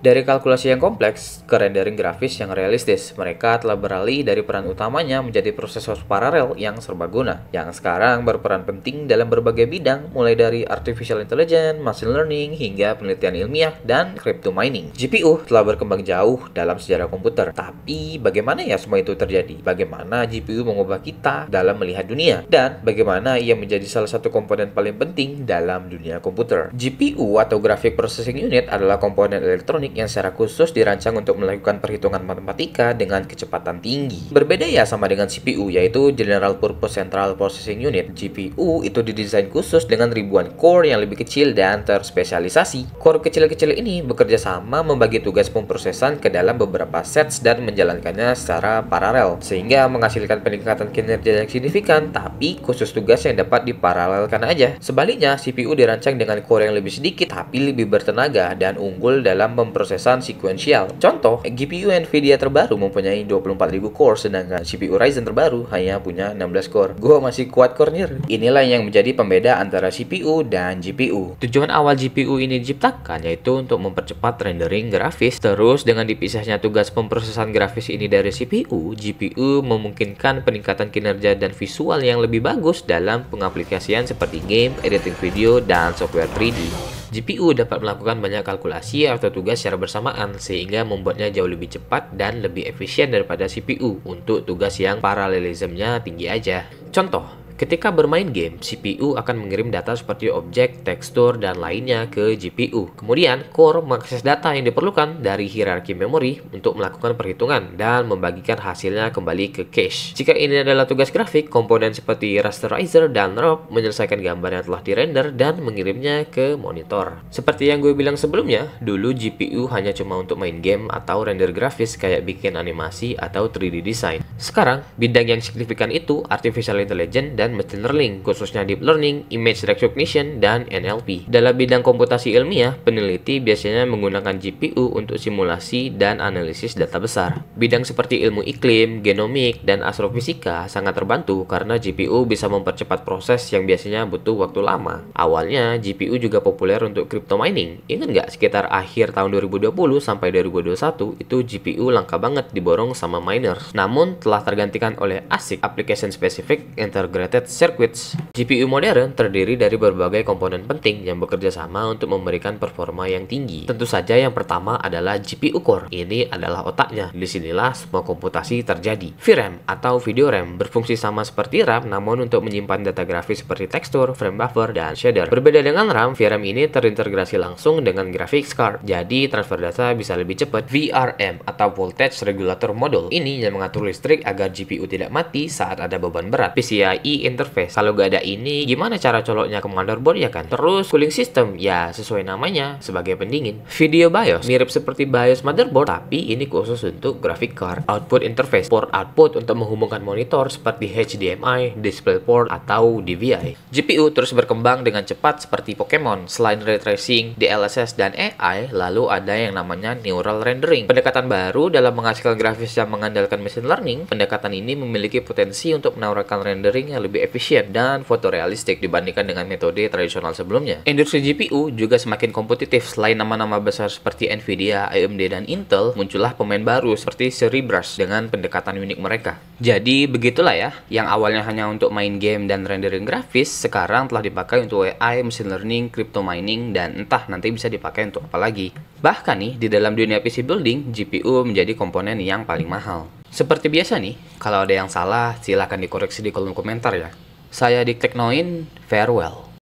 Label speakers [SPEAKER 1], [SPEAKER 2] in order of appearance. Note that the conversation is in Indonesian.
[SPEAKER 1] Dari kalkulasi yang kompleks ke rendering grafis yang realistis, mereka telah beralih dari peran utamanya menjadi prosesor paralel yang serbaguna, yang sekarang berperan penting dalam berbagai bidang, mulai dari artificial intelligence, machine learning, hingga penelitian ilmiah, dan crypto mining. GPU telah berkembang jauh dalam sejarah komputer, tapi bagaimana ya semua itu terjadi? Bagaimana GPU mengubah kita dalam melihat dunia? Dan bagaimana ia menjadi salah satu komponen paling penting dalam dunia komputer? GPU atau Graphic Processing Unit adalah komponen elektronik yang secara khusus dirancang untuk melakukan perhitungan matematika dengan kecepatan tinggi. Berbeda ya sama dengan CPU, yaitu General Purpose Central Processing Unit. GPU itu didesain khusus dengan ribuan core yang lebih kecil dan terspesialisasi. Core kecil-kecil ini bekerja sama membagi tugas pemrosesan ke dalam beberapa sets dan menjalankannya secara paralel, sehingga menghasilkan peningkatan kinerja yang signifikan, tapi khusus tugas yang dapat diparalelkan aja. Sebaliknya, CPU dirancang dengan core yang lebih sedikit, tapi lebih bertenaga dan unggul dalam pemrosesan sekuensial. Contoh, GPU Nvidia terbaru mempunyai 24.000 core, sedangkan CPU Ryzen terbaru hanya punya 16 core. Gua masih kuat core-nya. Inilah yang menjadi pembeda antara CPU dan GPU. Tujuan awal GPU ini diciptakan yaitu untuk mempercepat rendering grafis. Terus dengan dipisahnya tugas pemrosesan grafis ini dari CPU, GPU memungkinkan peningkatan kinerja dan visual yang lebih bagus dalam pengaplikasian seperti game, editing video, dan software 3D. GPU dapat melakukan banyak kalkulasi atau tugas secara bersamaan, sehingga membuatnya jauh lebih cepat dan lebih efisien daripada CPU untuk tugas yang paralelismenya tinggi aja. Contoh, ketika bermain game, CPU akan mengirim data seperti objek, tekstur, dan lainnya ke GPU. Kemudian, core mengakses data yang diperlukan dari hierarki memori untuk melakukan perhitungan dan membagikan hasilnya kembali ke cache. Jika ini adalah tugas grafik, komponen seperti rasterizer dan RAW menyelesaikan gambar yang telah dirender dan mengirimnya ke monitor. Seperti yang gue bilang sebelumnya, dulu GPU hanya cuma untuk main game atau render grafis kayak bikin animasi atau 3D design. Sekarang, bidang yang signifikan itu artificial intelligence dan machine learning, khususnya deep learning, image recognition, dan NLP. Dalam bidang komputasi ilmiah, peneliti biasanya menggunakan GPU untuk simulasi dan analisis data besar. Bidang seperti ilmu iklim, genomik, dan astrofisika sangat terbantu karena GPU bisa mempercepat proses yang biasanya butuh waktu lama. Awalnya, GPU juga populer untuk crypto mining. Ingat nggak, sekitar akhir tahun 2020 sampai 2021, itu GPU langka banget diborong sama miners. Namun, telah tergantikan oleh ASIC, Application Specific Integrated Circuits. GPU modern terdiri dari berbagai komponen penting yang bekerja sama untuk memberikan performa yang tinggi. Tentu saja yang pertama adalah GPU core. Ini adalah otaknya. Disinilah semua komputasi terjadi. VRAM atau video RAM berfungsi sama seperti RAM, namun untuk menyimpan data grafis seperti tekstur, frame buffer, dan shader. Berbeda dengan RAM, VRAM ini terintegrasi langsung dengan graphics card. Jadi transfer data bisa lebih cepat. VRM atau Voltage Regulator Module ini yang mengatur listrik agar GPU tidak mati saat ada beban berat. PCIe interface. Kalau gak ada ini, gimana cara coloknya ke motherboard ya kan? Terus cooling system, ya sesuai namanya sebagai pendingin. Video BIOS mirip seperti BIOS motherboard, tapi ini khusus untuk graphic card. Output interface, port output untuk menghubungkan monitor seperti HDMI, DisplayPort, atau DVI. GPU terus berkembang dengan cepat seperti Pokemon. Selain ray tracing, DLSS, dan AI, lalu ada yang namanya neural rendering. Pendekatan baru dalam menghasilkan grafis yang mengandalkan machine learning. Pendekatan ini memiliki potensi untuk menawarkan rendering yang lebih efisien dan fotorealistik dibandingkan dengan metode tradisional sebelumnya. Industri GPU juga semakin kompetitif. Selain nama-nama besar seperti Nvidia, AMD, dan Intel, muncullah pemain baru seperti Cerebras dengan pendekatan unik mereka. Jadi begitulah ya, yang awalnya hanya untuk main game dan rendering grafis, sekarang telah dipakai untuk AI, machine learning, crypto mining, dan entah nanti bisa dipakai untuk apa lagi. Bahkan nih, di dalam dunia PC building, GPU menjadi komponen yang paling mahal. Seperti biasa nih, kalau ada yang salah, silahkan dikoreksi di kolom komentar ya. Saya Dik Teknoin, farewell.